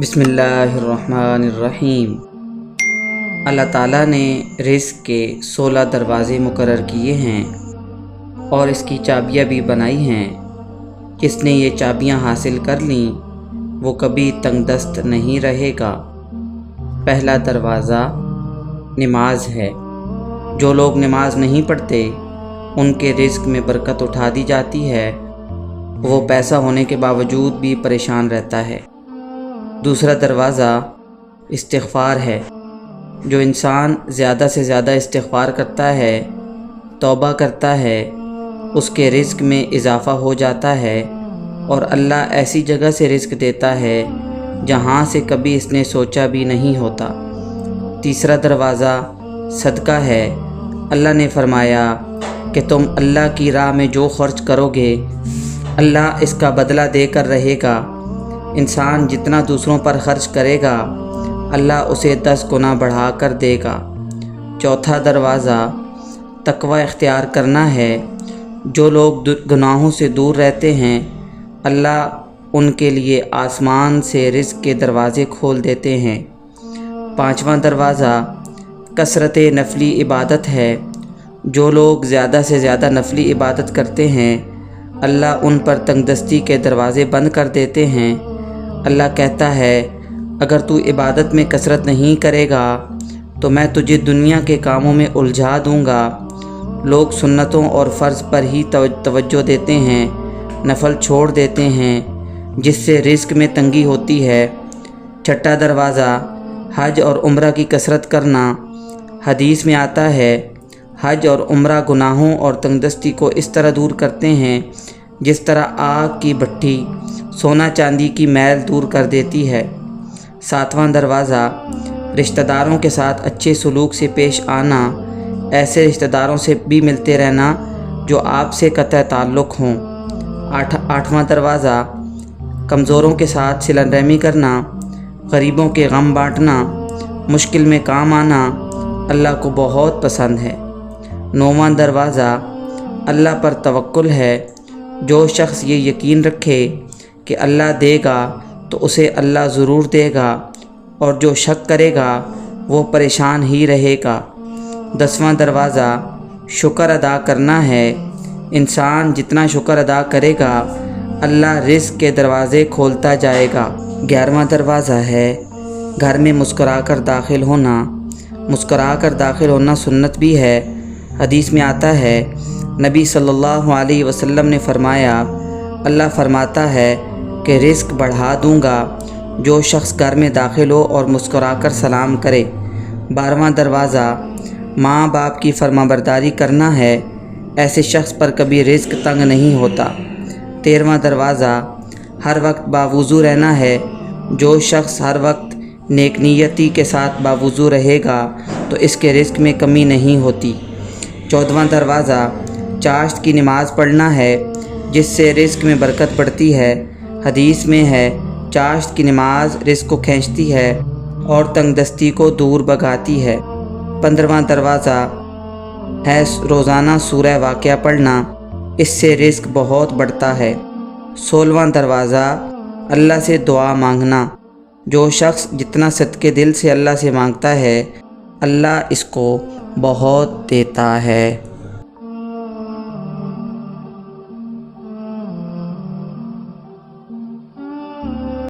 بسم اللہ الرحمن الرحیم۔ اللہ تعالیٰ نے رزق کے 16 دروازے مقرر کیے ہیں اور اس کی چابیاں بھی بنائی ہیں۔ جس نے یہ چابیاں حاصل کر لیں وہ کبھی تنگ دست نہیں رہے گا۔ پہلا دروازہ نماز ہے۔ جو لوگ نماز نہیں پڑھتے ان کے رزق میں برکت اٹھا دی جاتی ہے، وہ پیسہ ہونے کے باوجود بھی پریشان رہتا ہے۔ دوسرا دروازہ استغفار ہے۔ جو انسان زیادہ سے زیادہ استغفار کرتا ہے، توبہ کرتا ہے، اس کے رزق میں اضافہ ہو جاتا ہے اور اللہ ایسی جگہ سے رزق دیتا ہے جہاں سے کبھی اس نے سوچا بھی نہیں ہوتا۔ تیسرا دروازہ صدقہ ہے۔ اللہ نے فرمایا کہ تم اللہ کی راہ میں جو خرچ کرو گے اللہ اس کا بدلہ دے کر رہے گا۔ انسان جتنا دوسروں پر خرچ کرے گا اللہ اسے 10 گنا بڑھا کر دے گا۔ چوتھا دروازہ تقوی اختیار کرنا ہے۔ جو لوگ گناہوں سے دور رہتے ہیں اللہ ان کے لیے آسمان سے رزق کے دروازے کھول دیتے ہیں۔ پانچواں دروازہ کثرت نفلی عبادت ہے۔ جو لوگ زیادہ سے زیادہ نفلی عبادت کرتے ہیں اللہ ان پر تنگ دستی کے دروازے بند کر دیتے ہیں۔ اللہ کہتا ہے اگر تو عبادت میں کثرت نہیں کرے گا تو میں تجھے دنیا کے کاموں میں الجھا دوں گا۔ لوگ سنتوں اور فرض پر ہی توجہ دیتے ہیں، نفل چھوڑ دیتے ہیں، جس سے رزق میں تنگی ہوتی ہے۔ چھٹا دروازہ حج اور عمرہ کی کثرت کرنا۔ حدیث میں آتا ہے حج اور عمرہ گناہوں اور تنگ دستی کو اس طرح دور کرتے ہیں جس طرح آگ کی بھٹی سونا چاندی کی میل دور کر دیتی ہے۔ ساتواں دروازہ رشتہ داروں کے ساتھ اچھے سلوک سے پیش آنا۔ ایسے رشتہ داروں سے بھی ملتے رہنا جو آپ سے قطع تعلق ہوں۔ آٹھواں دروازہ کمزوروں کے ساتھ صلہ رحمی کرنا، غریبوں کے غم بانٹنا، مشکل میں کام آنا اللہ کو بہت پسند ہے۔ نوواں دروازہ اللہ پر توکل ہے۔ جو شخص یہ یقین رکھے کہ اللہ دے گا تو اسے اللہ ضرور دے گا اور جو شک کرے گا وہ پریشان ہی رہے گا۔ 10واں دروازہ شکر ادا کرنا ہے۔ انسان جتنا شکر ادا کرے گا اللہ رزق کے دروازے کھولتا جائے گا۔ 11واں دروازہ ہے گھر میں مسکرا کر داخل ہونا۔ مسکرا کر داخل ہونا سنت بھی ہے۔ حدیث میں آتا ہے نبی صلی اللہ علیہ وسلم نے فرمایا اللہ فرماتا ہے کہ رزق بڑھا دوں گا جو شخص گھر میں داخل ہو اور مسکرا کر سلام کرے۔ 12واں دروازہ ماں باپ کی فرما برداری کرنا ہے۔ ایسے شخص پر کبھی رزق تنگ نہیں ہوتا۔ 13واں دروازہ ہر وقت باوضو رہنا ہے۔ جو شخص ہر وقت نیک نیتی کے ساتھ باوضو رہے گا تو اس کے رزق میں کمی نہیں ہوتی۔ 14واں دروازہ چاشت کی نماز پڑھنا ہے جس سے رزق میں برکت بڑھتی ہے۔ حدیث میں ہے چاشت کی نماز رزق کو کھینچتی ہے اور تنگ دستی کو دور بھگاتی ہے۔ 15واں دروازہ ہے روزانہ سورہ واقعہ پڑھنا، اس سے رزق بہت بڑھتا ہے۔ 16واں دروازہ اللہ سے دعا مانگنا۔ جو شخص جتنا صدقے دل سے اللہ سے مانگتا ہے اللہ اس کو بہت دیتا ہے۔